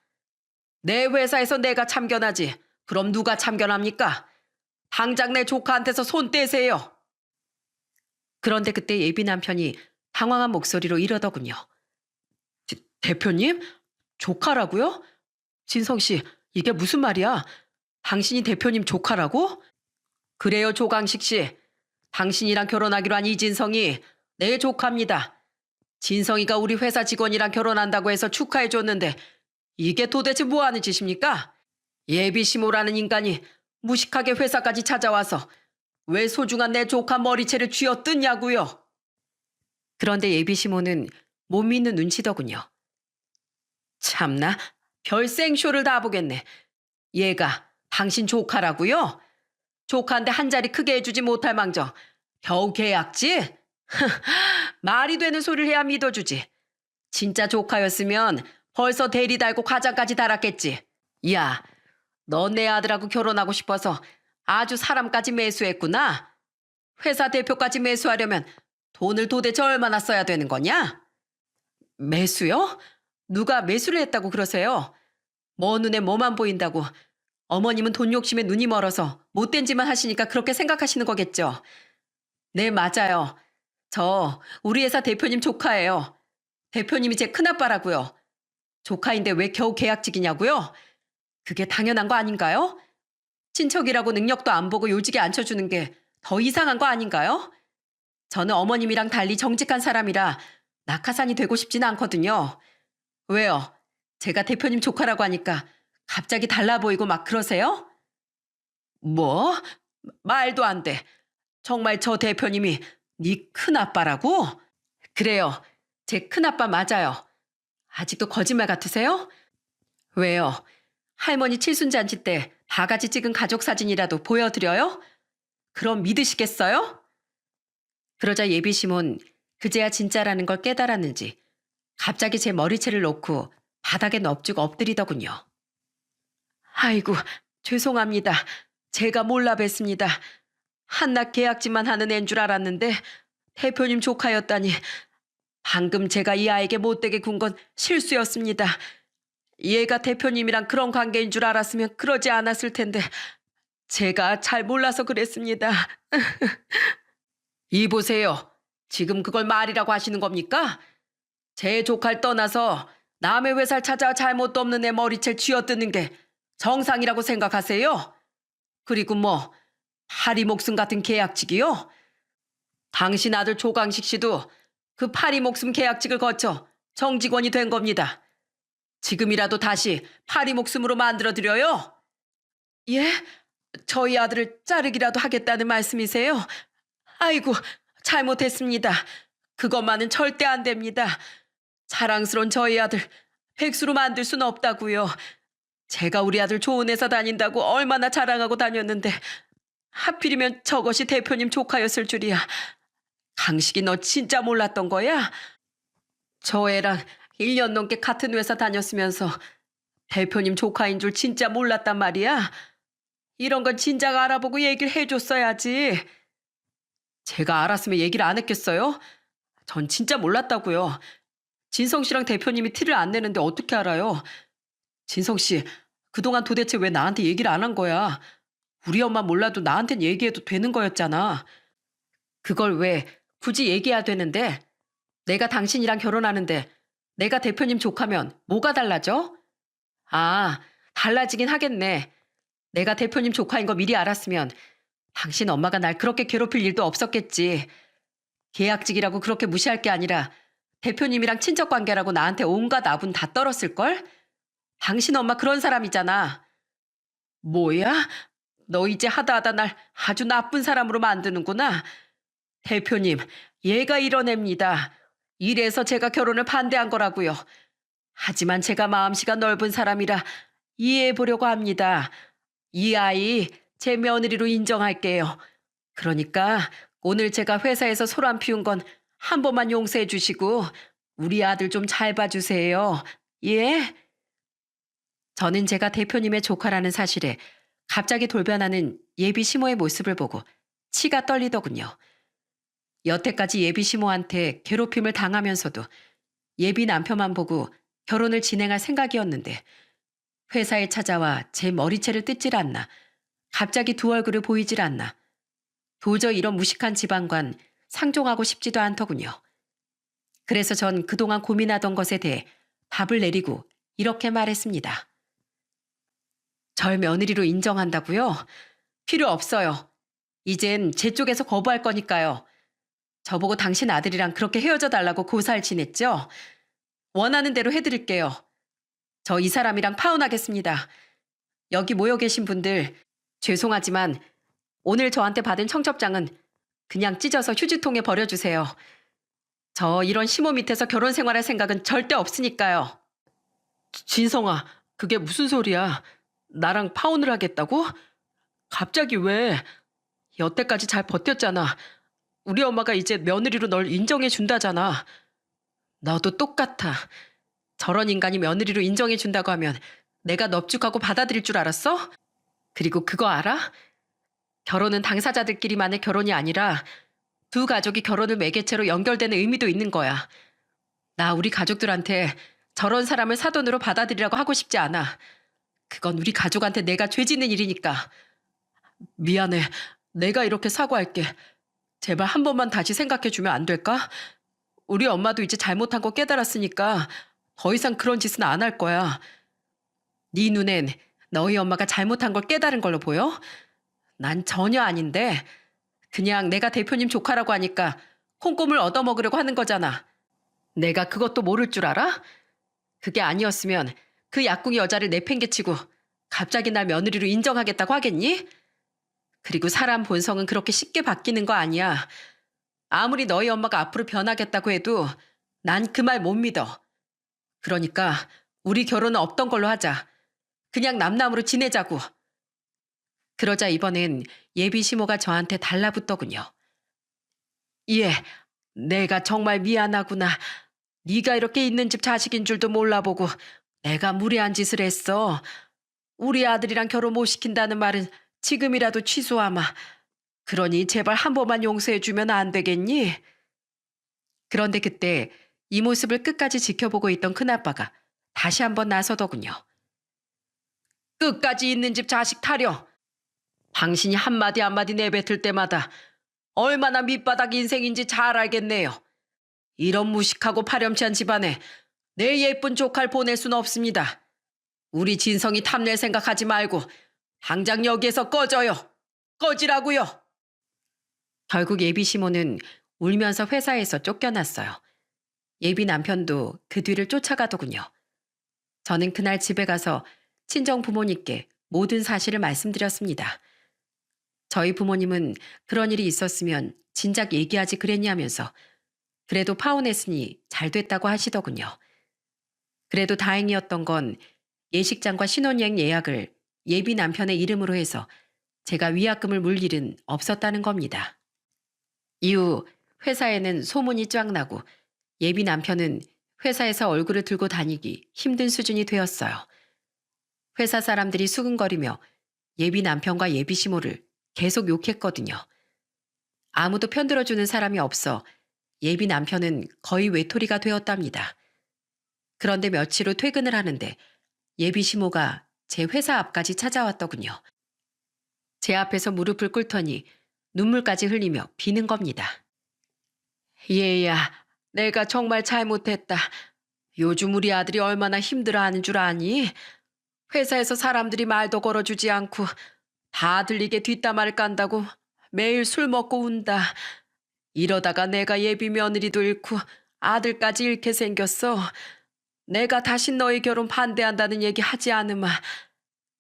내 회사에서 내가 참견하지. 그럼 누가 참견합니까? 당장 내 조카한테서 손 떼세요. 그런데 그때 예비 남편이 당황한 목소리로 이러더군요. 대표님? 조카라고요? 진성 씨, 이게 무슨 말이야? 당신이 대표님 조카라고? 그래요, 조강식 씨. 당신이랑 결혼하기로 한 이진성이 내 조카입니다. 진성이가 우리 회사 직원이랑 결혼한다고 해서 축하해줬는데 이게 도대체 뭐 하는 짓입니까? 예비시모라는 인간이 무식하게 회사까지 찾아와서 왜 소중한 내 조카 머리채를 쥐어뜯냐고요? 그런데 예비시모는 못 믿는 눈치더군요. 참나, 별생쇼를 다 보겠네. 얘가 당신 조카라고요? 조카인데 한 자리 크게 해주지 못할 망정 겨우 계약지? 말이 되는 소리를 해야 믿어주지. 진짜 조카였으면 벌써 대리 달고 과장까지 달았겠지. 야, 너 내 아들하고 결혼하고 싶어서 아주 사람까지 매수했구나. 회사 대표까지 매수하려면 돈을 도대체 얼마나 써야 되는 거냐? 매수요? 누가 매수를 했다고 그러세요? 먼 눈에 뭐만 보인다고. 어머님은 돈 욕심에 눈이 멀어서 못된 짓만 하시니까 그렇게 생각하시는 거겠죠. 네, 맞아요. 저 우리 회사 대표님 조카예요. 대표님이 제 큰아빠라고요. 조카인데 왜 겨우 계약직이냐고요? 그게 당연한 거 아닌가요? 친척이라고 능력도 안 보고 요직에 앉혀주는 게 더 이상한 거 아닌가요? 저는 어머님이랑 달리 정직한 사람이라 낙하산이 되고 싶지는 않거든요. 왜요? 제가 대표님 조카라고 하니까 갑자기 달라 보이고 막 그러세요? 뭐? 말도 안 돼. 정말 저 대표님이 네 큰아빠라고? 그래요. 제 큰아빠 맞아요. 아직도 거짓말 같으세요? 왜요? 할머니 칠순잔치 때 다 같이 찍은 가족 사진이라도 보여드려요? 그럼 믿으시겠어요? 그러자 예비시몬 그제야 진짜라는 걸 깨달았는지 갑자기 제 머리채를 놓고 바닥에 넙죽 엎드리더군요. 아이고, 죄송합니다. 제가 몰라 뵀습니다. 한낱 계약직만 하는 애인 줄 알았는데 대표님 조카였다니. 방금 제가 이 아이에게 못되게 군 건 실수였습니다. 얘가 대표님이랑 그런 관계인 줄 알았으면 그러지 않았을 텐데 제가 잘 몰라서 그랬습니다. 이 보세요. 지금 그걸 말이라고 하시는 겁니까? 제 조카를 떠나서 남의 회사를 찾아 잘못도 없는 애 머리채 쥐어뜯는 게 정상이라고 생각하세요? 그리고 뭐 파리 목숨 같은 계약직이요? 당신 아들 조강식 씨도 그 파리 목숨 계약직을 거쳐 정직원이 된 겁니다. 지금이라도 다시 파리 목숨으로 만들어드려요? 예? 저희 아들을 자르기라도 하겠다는 말씀이세요? 아이고, 잘못했습니다. 그것만은 절대 안 됩니다. 자랑스러운 저희 아들 백수로 만들 수는 없다고요. 제가 우리 아들 좋은 회사 다닌다고 얼마나 자랑하고 다녔는데 하필이면 저것이 대표님 조카였을 줄이야. 강식이 너 진짜 몰랐던 거야? 저 애랑 1년 넘게 같은 회사 다녔으면서 대표님 조카인 줄 진짜 몰랐단 말이야. 이런 건 진작 알아보고 얘기를 해줬어야지. 제가 알았으면 얘기를 안 했겠어요? 전 진짜 몰랐다고요. 진성 씨랑 대표님이 티를 안 내는데 어떻게 알아요? 진성 씨, 그동안 도대체 왜 나한테 얘기를 안 한 거야? 우리 엄마 몰라도 나한텐 얘기해도 되는 거였잖아. 그걸 왜 굳이 얘기해야 되는데? 내가 당신이랑 결혼하는데 내가 대표님 조카면 뭐가 달라져? 아, 달라지긴 하겠네. 내가 대표님 조카인 거 미리 알았으면 당신 엄마가 날 그렇게 괴롭힐 일도 없었겠지. 계약직이라고 그렇게 무시할 게 아니라 대표님이랑 친척 관계라고 나한테 온갖 아분 다 떨었을걸? 당신 엄마 그런 사람이잖아. 뭐야? 너 이제 하다 날 아주 나쁜 사람으로 만드는구나. 대표님, 얘가 이런 애입니다. 이래서 제가 결혼을 반대한 거라고요. 하지만 제가 마음씨가 넓은 사람이라 이해해 보려고 합니다. 이 아이 제 며느리로 인정할게요. 그러니까 오늘 제가 회사에서 소란 피운 건 한 번만 용서해 주시고 우리 아들 좀 잘 봐주세요. 예? 저는 제가 대표님의 조카라는 사실에 갑자기 돌변하는 예비 시모의 모습을 보고 치가 떨리더군요. 여태까지 예비 시모한테 괴롭힘을 당하면서도 예비 남편만 보고 결혼을 진행할 생각이었는데 회사에 찾아와 제 머리채를 뜯질 않나. 갑자기 두 얼굴을 보이질 않나. 도저히 이런 무식한 지방관 상종하고 싶지도 않더군요. 그래서 전 그동안 고민하던 것에 대해 답을 내리고 이렇게 말했습니다. 절 며느리로 인정한다고요? 필요 없어요. 이젠 제 쪽에서 거부할 거니까요. 저보고 당신 아들이랑 그렇게 헤어져 달라고 고사를 지냈죠? 원하는 대로 해드릴게요. 저 이 사람이랑 파혼하겠습니다. 여기 모여 계신 분들, 죄송하지만 오늘 저한테 받은 청첩장은 그냥 찢어서 휴지통에 버려주세요. 저 이런 시모 밑에서 결혼 생활할 생각은 절대 없으니까요. 진성아, 그게 무슨 소리야? 나랑 파혼을 하겠다고? 갑자기 왜? 여태까지 잘 버텼잖아. 우리 엄마가 이제 며느리로 널 인정해 준다잖아. 너도 똑같아. 저런 인간이 며느리로 인정해 준다고 하면 내가 넙죽하고 받아들일 줄 알았어? 그리고 그거 알아? 결혼은 당사자들끼리만의 결혼이 아니라 두 가족이 결혼을 매개체로 연결되는 의미도 있는 거야. 나 우리 가족들한테 저런 사람을 사돈으로 받아들이라고 하고 싶지 않아. 그건 우리 가족한테 내가 죄 짓는 일이니까. 미안해. 내가 이렇게 사과할게. 제발 한 번만 다시 생각해 주면 안 될까? 우리 엄마도 이제 잘못한 거 깨달았으니까 더 이상 그런 짓은 안 할 거야. 네 눈엔 너희 엄마가 잘못한 걸 깨달은 걸로 보여? 난 전혀 아닌데 그냥 내가 대표님 조카라고 하니까 콩고물 얻어먹으려고 하는 거잖아. 내가 그것도 모를 줄 알아? 그게 아니었으면 그 약궁이 여자를 내팽개치고 갑자기 날 며느리로 인정하겠다고 하겠니? 그리고 사람 본성은 그렇게 쉽게 바뀌는 거 아니야. 아무리 너희 엄마가 앞으로 변하겠다고 해도 난 그 말 못 믿어. 그러니까 우리 결혼은 없던 걸로 하자. 그냥 남남으로 지내자고. 그러자 이번엔 예비 시모가 저한테 달라붙더군요. 예, 내가 정말 미안하구나. 네가 이렇게 있는 집 자식인 줄도 몰라보고 내가 무례한 짓을 했어. 우리 아들이랑 결혼 못 시킨다는 말은 지금이라도 취소하마. 그러니 제발 한 번만 용서해주면 안 되겠니? 그런데 그때 이 모습을 끝까지 지켜보고 있던 큰아빠가 다시 한번 나서더군요. 끝까지 있는 집 자식 타령. 당신이 한마디 한마디 내뱉을 때마다 얼마나 밑바닥 인생인지 잘 알겠네요. 이런 무식하고 파렴치한 집안에 내 예쁜 조카를 보낼 수는 없습니다. 우리 진성이 탐낼 생각하지 말고 당장 여기에서 꺼져요. 꺼지라고요. 결국 예비 시모는 울면서 회사에서 쫓겨났어요. 예비 남편도 그 뒤를 쫓아가더군요. 저는 그날 집에 가서 친정 부모님께 모든 사실을 말씀드렸습니다. 저희 부모님은 그런 일이 있었으면 진작 얘기하지 그랬냐면서 그래도 파혼했으니 잘 됐다고 하시더군요. 그래도 다행이었던 건 예식장과 신혼여행 예약을 예비 남편의 이름으로 해서 제가 위약금을 물 일은 없었다는 겁니다. 이후 회사에는 소문이 쫙 나고 예비 남편은 회사에서 얼굴을 들고 다니기 힘든 수준이 되었어요. 회사 사람들이 수근거리며 예비 남편과 예비 시모를 계속 욕했거든요. 아무도 편들어주는 사람이 없어 예비 남편은 거의 외톨이가 되었답니다. 그런데 며칠 후 퇴근을 하는데 예비 시모가 제 회사 앞까지 찾아왔더군요. 제 앞에서 무릎을 꿇더니 눈물까지 흘리며 비는 겁니다. 얘야, 내가 정말 잘못했다. 요즘 우리 아들이 얼마나 힘들어하는 줄 아니? 회사에서 사람들이 말도 걸어주지 않고 다 들리게 뒷담화를 깐다고 매일 술 먹고 운다. 이러다가 내가 예비 며느리도 잃고 아들까지 잃게 생겼어. 내가 다시 너희 결혼 반대한다는 얘기 하지 않으마.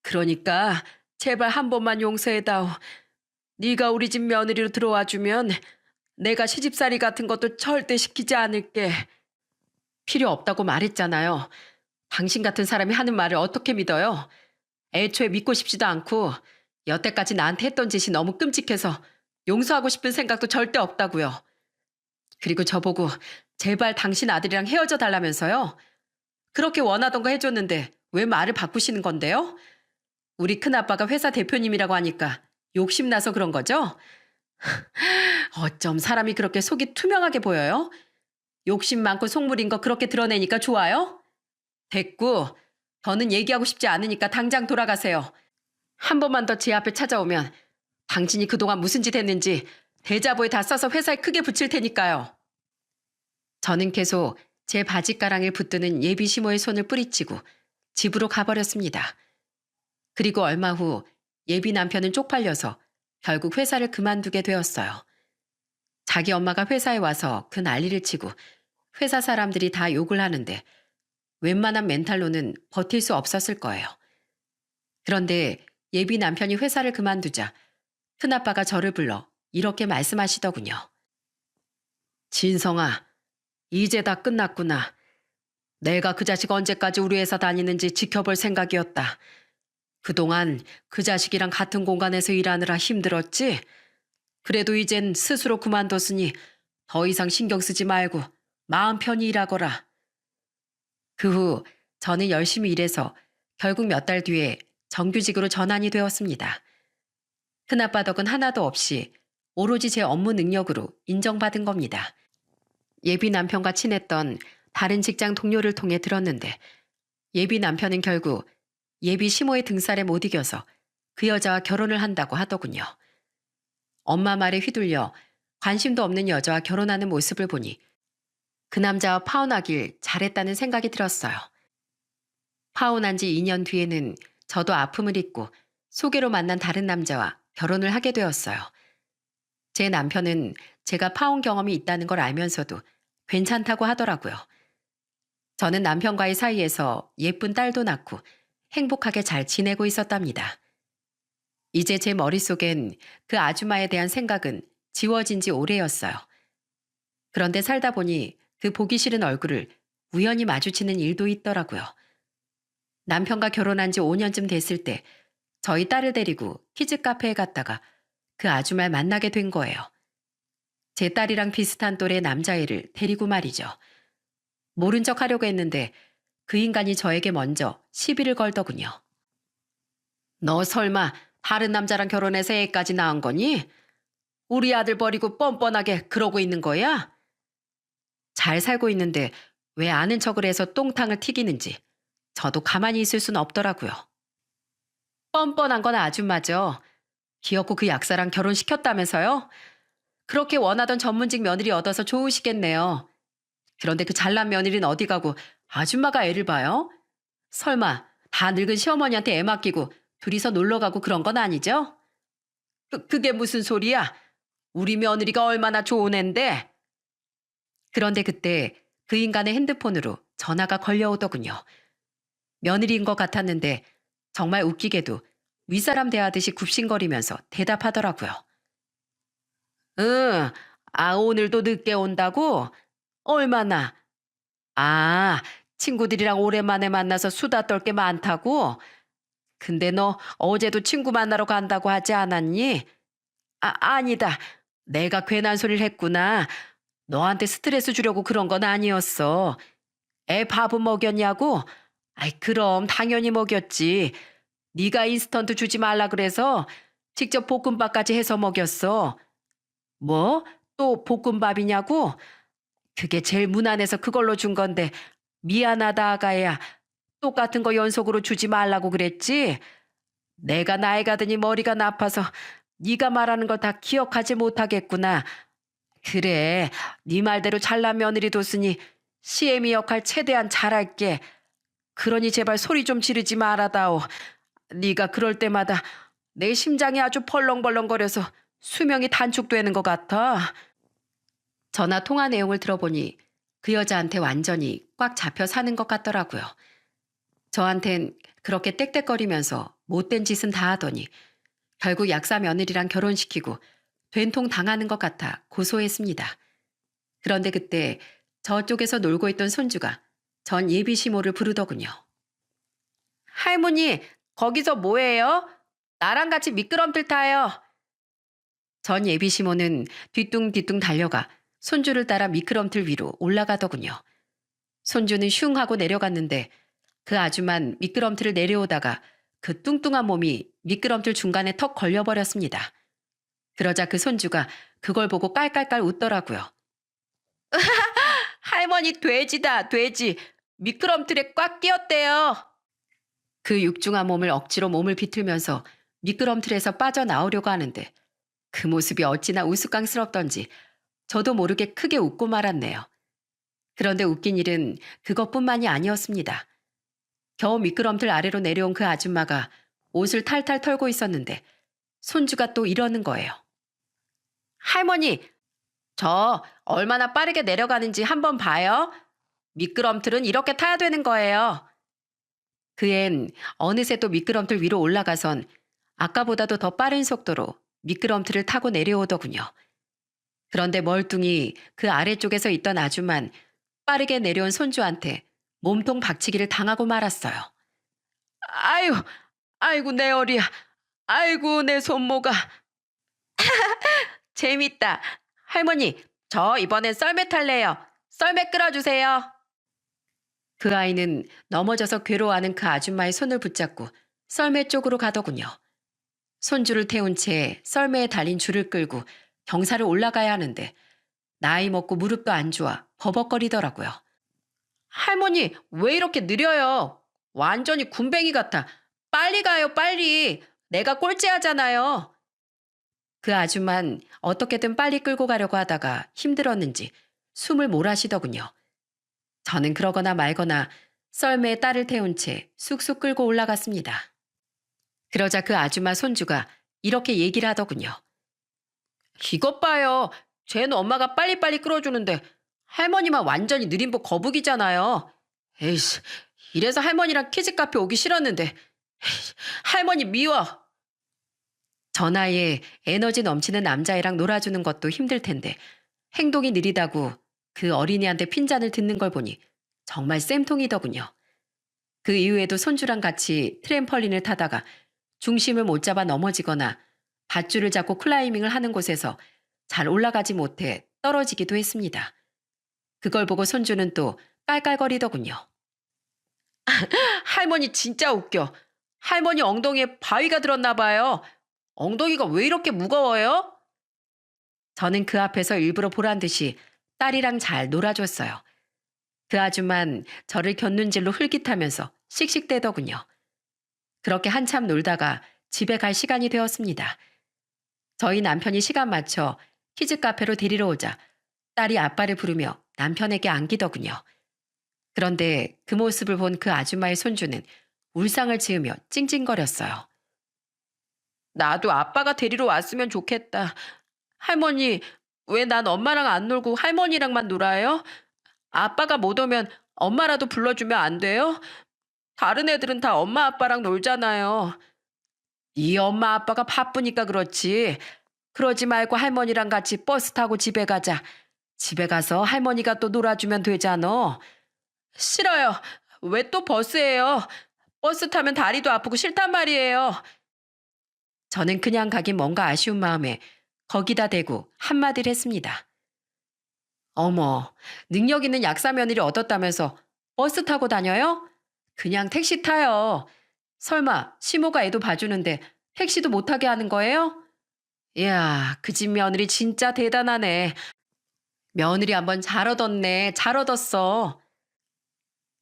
그러니까 제발 한 번만 용서해다오. 네가 우리 집 며느리로 들어와 주면 내가 시집살이 같은 것도 절대 시키지 않을게. 필요 없다고 말했잖아요. 당신 같은 사람이 하는 말을 어떻게 믿어요? 애초에 믿고 싶지도 않고 여태까지 나한테 했던 짓이 너무 끔찍해서 용서하고 싶은 생각도 절대 없다고요. 그리고 저보고 제발 당신 아들이랑 헤어져 달라면서요. 그렇게 원하던 거 해줬는데 왜 말을 바꾸시는 건데요? 우리 큰아빠가 회사 대표님이라고 하니까 욕심나서 그런 거죠? 어쩜 사람이 그렇게 속이 투명하게 보여요? 욕심 많고 속물인 거 그렇게 드러내니까 좋아요? 됐고, 더는 얘기하고 싶지 않으니까 당장 돌아가세요. 한 번만 더 제 앞에 찾아오면 당신이 그동안 무슨 짓 했는지 대자보에 다 써서 회사에 크게 붙일 테니까요. 저는 계속 제 바짓가랑이를 붙드는 예비 시모의 손을 뿌리치고 집으로 가버렸습니다. 그리고 얼마 후 예비 남편은 쪽팔려서 결국 회사를 그만두게 되었어요. 자기 엄마가 회사에 와서 그 난리를 치고 회사 사람들이 다 욕을 하는데 웬만한 멘탈로는 버틸 수 없었을 거예요. 그런데 예비 남편이 회사를 그만두자 큰아빠가 저를 불러 이렇게 말씀하시더군요. 진성아, 이제 다 끝났구나. 내가 그 자식 언제까지 우리 회사 다니는지 지켜볼 생각이었다. 그동안 그 자식이랑 같은 공간에서 일하느라 힘들었지? 그래도 이젠 스스로 그만뒀으니 더 이상 신경 쓰지 말고 마음 편히 일하거라. 그 후 저는 열심히 일해서 결국 몇 달 뒤에 정규직으로 전환이 되었습니다. 큰아빠 덕은 하나도 없이 오로지 제 업무 능력으로 인정받은 겁니다. 예비 남편과 친했던 다른 직장 동료를 통해 들었는데 예비 남편은 결국 예비 시모의 등살에 못 이겨서 그 여자와 결혼을 한다고 하더군요. 엄마 말에 휘둘려 관심도 없는 여자와 결혼하는 모습을 보니 그 남자와 파혼하길 잘했다는 생각이 들었어요. 파혼한 지 2년 뒤에는 저도 아픔을 잊고 소개로 만난 다른 남자와 결혼을 하게 되었어요. 제 남편은 제가 파혼 경험이 있다는 걸 알면서도 괜찮다고 하더라고요. 저는 남편과의 사이에서 예쁜 딸도 낳고 행복하게 잘 지내고 있었답니다. 이제 제 머릿속엔 그 아주마에 대한 생각은 지워진 지 오래였어요. 그런데 살다 보니 그 보기 싫은 얼굴을 우연히 마주치는 일도 있더라고요. 남편과 결혼한 지 5년쯤 됐을 때 저희 딸을 데리고 키즈 카페에 갔다가 그 아주마를 만나게 된 거예요. 제 딸이랑 비슷한 또래 남자애를 데리고 말이죠. 모른 척 하려고 했는데 그 인간이 저에게 먼저 시비를 걸더군요. 너 설마 다른 남자랑 결혼해서 애까지 낳은 거니? 우리 아들 버리고 뻔뻔하게 그러고 있는 거야? 잘 살고 있는데 왜 아는 척을 해서 똥탕을 튀기는지 저도 가만히 있을 순 없더라고요. 뻔뻔한 건 아줌마죠. 기어코 그 약사랑 결혼시켰다면서요? 그렇게 원하던 전문직 며느리 얻어서 좋으시겠네요. 그런데 그 잘난 며느리는 어디 가고 아줌마가 애를 봐요? 설마 다 늙은 시어머니한테 애 맡기고 둘이서 놀러 가고 그런 건 아니죠? 그게 무슨 소리야? 우리 며느리가 얼마나 좋은 앤데? 그런데 그때 그 인간의 핸드폰으로 전화가 걸려오더군요. 며느리인 것 같았는데 정말 웃기게도 윗사람 대하듯이 굽신거리면서 대답하더라고요. 응, 오늘도 늦게 온다고? 얼마나? 아, 친구들이랑 오랜만에 만나서 수다 떨 게 많다고? 근데 너 어제도 친구 만나러 간다고 하지 않았니? 아니다. 내가 괜한 소리를 했구나. 너한테 스트레스 주려고 그런 건 아니었어. 애 밥은 먹였냐고? 아이, 그럼 당연히 먹였지. 네가 인스턴트 주지 말라 그래서 직접 볶음밥까지 해서 먹였어. 뭐? 또 볶음밥이냐고? 그게 제일 무난해서 그걸로 준 건데 미안하다 아가야. 똑같은 거 연속으로 주지 말라고 그랬지? 내가 나이 가더니 머리가 나빠서 네가 말하는 걸 다 기억하지 못하겠구나. 그래, 네 말대로 잘난 며느리 뒀으니 시애미 역할 최대한 잘할게. 그러니 제발 소리 좀 지르지 말아다오. 네가 그럴 때마다 내 심장이 아주 벌렁벌렁거려서 수명이 단축되는 것 같아. 전화 통화 내용을 들어보니 그 여자한테 완전히 꽉 잡혀 사는 것 같더라고요. 저한텐 그렇게 떽떽거리면서 못된 짓은 다 하더니 결국 약사 며느리랑 결혼시키고 된통 당하는 것 같아 고소했습니다. 그런데 그때 저쪽에서 놀고 있던 손주가 전 예비 시모를 부르더군요. 할머니, 거기서 뭐해요? 나랑 같이 미끄럼틀 타요. 전 예비 시모는 뒤뚱뒤뚱 달려가 손주를 따라 미끄럼틀 위로 올라가더군요. 손주는 슝 하고 내려갔는데 그 아줌만 미끄럼틀을 내려오다가 그 뚱뚱한 몸이 미끄럼틀 중간에 턱 걸려버렸습니다. 그러자 그 손주가 그걸 보고 깔깔깔 웃더라고요. 할머니 돼지다, 돼지. 미끄럼틀에 꽉 끼었대요. 그 육중한 몸을 억지로 몸을 비틀면서 미끄럼틀에서 빠져나오려고 하는데 그 모습이 어찌나 우스꽝스럽던지 저도 모르게 크게 웃고 말았네요. 그런데 웃긴 일은 그것뿐만이 아니었습니다. 겨우 미끄럼틀 아래로 내려온 그 아줌마가 옷을 탈탈 털고 있었는데 손주가 또 이러는 거예요. 할머니, 저 얼마나 빠르게 내려가는지 한번 봐요. 미끄럼틀은 이렇게 타야 되는 거예요. 그 앤 어느새 또 미끄럼틀 위로 올라가선 아까보다도 더 빠른 속도로 미끄럼틀을 타고 내려오더군요. 그런데 멀뚱히 그 아래쪽에서 있던 아줌만 빠르게 내려온 손주한테 몸통 박치기를 당하고 말았어요. 아유, 아이고 내 어리야. 아이고 내 손모가. 재밌다. 할머니, 저 이번엔 썰매 탈래요. 썰매 끌어주세요. 그 아이는 넘어져서 괴로워하는 그 아줌마의 손을 붙잡고 썰매 쪽으로 가더군요. 손주를 태운 채 썰매에 달린 줄을 끌고 경사를 올라가야 하는데 나이 먹고 무릎도 안 좋아 버벅거리더라고요. 할머니, 왜 이렇게 느려요? 완전히 군뱅이 같아. 빨리 가요, 빨리. 내가 꼴찌하잖아요. 그 아줌만 어떻게든 빨리 끌고 가려고 하다가 힘들었는지 숨을 몰아쉬더군요. 저는 그러거나 말거나 썰매에 딸을 태운 채 쑥쑥 끌고 올라갔습니다. 그러자 그 아줌마 손주가 이렇게 얘기를 하더군요. 이것 봐요. 쟤는 엄마가 빨리빨리 끌어주는데 할머니만 완전히 느림보 거북이잖아요. 에이씨, 이래서 할머니랑 키즈카페 오기 싫었는데 에이씨, 할머니 미워. 저 나이에 에너지 넘치는 남자애랑 놀아주는 것도 힘들 텐데 행동이 느리다고 그 어린이한테 핀잔을 듣는 걸 보니 정말 쌤통이더군요. 그 이후에도 손주랑 같이 트램펄린을 타다가 중심을 못 잡아 넘어지거나 밧줄을 잡고 클라이밍을 하는 곳에서 잘 올라가지 못해 떨어지기도 했습니다. 그걸 보고 손주는 또 깔깔거리더군요. 할머니 진짜 웃겨. 할머니 엉덩이에 바위가 들었나 봐요. 엉덩이가 왜 이렇게 무거워요? 저는 그 앞에서 일부러 보란 듯이 딸이랑 잘 놀아줬어요. 그 아줌만 저를 곁눈질로 흘깃하면서 씩씩대더군요. 그렇게 한참 놀다가 집에 갈 시간이 되었습니다. 저희 남편이 시간 맞춰 키즈카페로 데리러 오자 딸이 아빠를 부르며 남편에게 안기더군요. 그런데 그 모습을 본 그 아줌마의 손주는 울상을 지으며 찡찡거렸어요. 나도 아빠가 데리러 왔으면 좋겠다. 할머니, 왜 난 엄마랑 안 놀고 할머니랑만 놀아요? 아빠가 못 오면 엄마라도 불러주면 안 돼요? 다른 애들은 다 엄마 아빠랑 놀잖아요. 네 엄마 아빠가 바쁘니까 그렇지. 그러지 말고 할머니랑 같이 버스 타고 집에 가자. 집에 가서 할머니가 또 놀아주면 되잖아. 싫어요. 왜 또 버스예요? 버스 타면 다리도 아프고 싫단 말이에요. 저는 그냥 가긴 뭔가 아쉬운 마음에 거기다 대고 한마디를 했습니다. 어머, 능력 있는 약사 며느리 얻었다면서 버스 타고 다녀요? 그냥 택시 타요. 설마 시모가 애도 봐주는데 택시도 못 타게 하는 거예요? 이야, 그 집 며느리 진짜 대단하네. 며느리 한번 잘 얻었네. 잘 얻었어.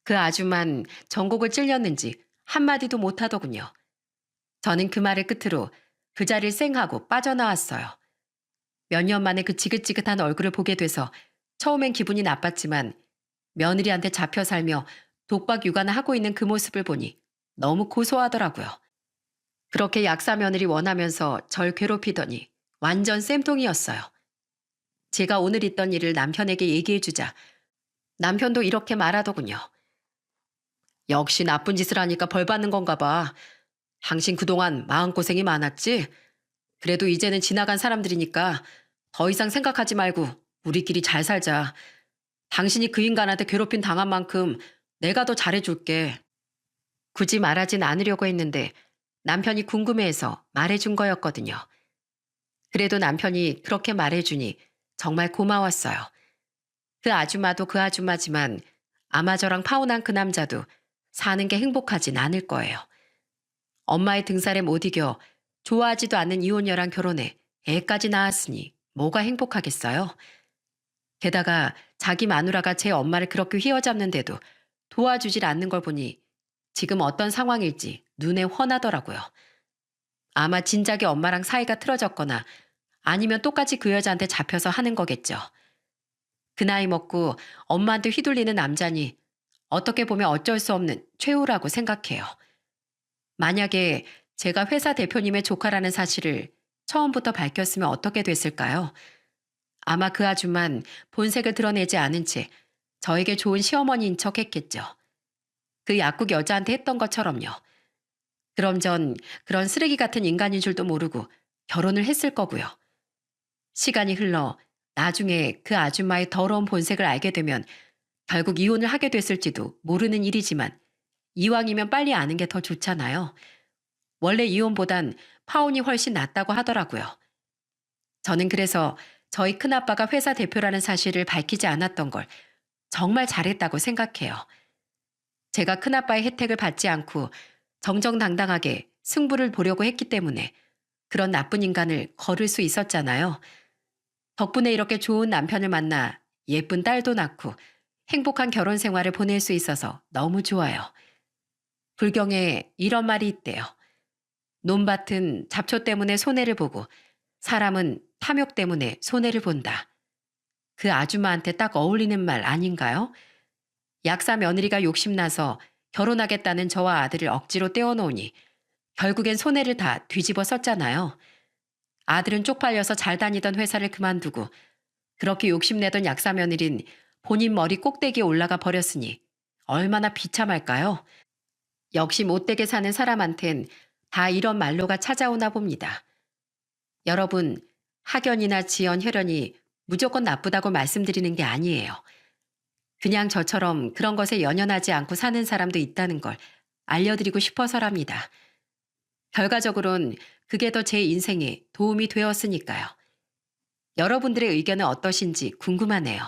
그 아줌만 전곡을 찔렸는지 한마디도 못하더군요. 저는 그 말을 끝으로 그 자리를 쌩하고 빠져나왔어요. 몇 년 만에 그 지긋지긋한 얼굴을 보게 돼서 처음엔 기분이 나빴지만 며느리한테 잡혀 살며 독박 육아나 하고 있는 그 모습을 보니 너무 고소하더라고요. 그렇게 약사 며느리 원하면서 절 괴롭히더니 완전 쌤통이었어요. 제가 오늘 있던 일을 남편에게 얘기해주자 남편도 이렇게 말하더군요. 역시 나쁜 짓을 하니까 벌 받는 건가 봐. 당신 그동안 마음고생이 많았지? 그래도 이제는 지나간 사람들이니까 더 이상 생각하지 말고 우리끼리 잘 살자. 당신이 그 인간한테 괴롭힘 당한 만큼 내가 더 잘해줄게. 굳이 말하진 않으려고 했는데 남편이 궁금해해서 말해준 거였거든요. 그래도 남편이 그렇게 말해주니 정말 고마웠어요. 그 아줌마도 그 아줌마지만 아마 저랑 파혼한 그 남자도 사는 게 행복하진 않을 거예요. 엄마의 등살에 못 이겨 좋아하지도 않는 이혼녀랑 결혼해 애까지 낳았으니 뭐가 행복하겠어요? 게다가 자기 마누라가 제 엄마를 그렇게 휘어잡는데도 도와주질 않는 걸 보니 지금 어떤 상황일지 눈에 훤하더라고요. 아마 진작에 엄마랑 사이가 틀어졌거나 아니면 똑같이 그 여자한테 잡혀서 하는 거겠죠. 그 나이 먹고 엄마한테 휘둘리는 남자니 어떻게 보면 어쩔 수 없는 최후라고 생각해요. 만약에 제가 회사 대표님의 조카라는 사실을 처음부터 밝혔으면 어떻게 됐을까요? 아마 그 아줌만 본색을 드러내지 않은 채 저에게 좋은 시어머니인 척 했겠죠. 그 약국 여자한테 했던 것처럼요. 그럼 전 그런 쓰레기 같은 인간인 줄도 모르고 결혼을 했을 거고요. 시간이 흘러 나중에 그 아줌마의 더러운 본색을 알게 되면 결국 이혼을 하게 됐을지도 모르는 일이지만 이왕이면 빨리 아는 게 더 좋잖아요. 원래 이혼보단 파혼이 훨씬 낫다고 하더라고요. 저는 그래서 저희 큰아빠가 회사 대표라는 사실을 밝히지 않았던 걸 정말 잘했다고 생각해요. 제가 큰아빠의 혜택을 받지 않고 정정당당하게 승부를 보려고 했기 때문에 그런 나쁜 인간을 거를 수 있었잖아요. 덕분에 이렇게 좋은 남편을 만나 예쁜 딸도 낳고 행복한 결혼 생활을 보낼 수 있어서 너무 좋아요. 불경에 이런 말이 있대요. 논밭은 잡초 때문에 손해를 보고 사람은 탐욕 때문에 손해를 본다. 그 아줌마한테 딱 어울리는 말 아닌가요? 약사 며느리가 욕심나서 결혼하겠다는 저와 아들을 억지로 떼어놓으니 결국엔 손해를 다 뒤집어 썼잖아요. 아들은 쪽팔려서 잘 다니던 회사를 그만두고 그렇게 욕심내던 약사 며느린 본인 머리 꼭대기에 올라가 버렸으니 얼마나 비참할까요? 역시 못되게 사는 사람한텐 다 이런 말로가 찾아오나 봅니다. 여러분, 학연이나 지연, 혈연이 무조건 나쁘다고 말씀드리는 게 아니에요. 그냥 저처럼 그런 것에 연연하지 않고 사는 사람도 있다는 걸 알려드리고 싶어서랍니다. 결과적으론 그게 더 제 인생에 도움이 되었으니까요. 여러분들의 의견은 어떠신지 궁금하네요.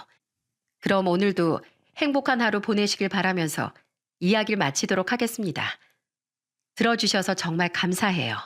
그럼 오늘도 행복한 하루 보내시길 바라면서 이야기를 마치도록 하겠습니다. 들어주셔서 정말 감사해요.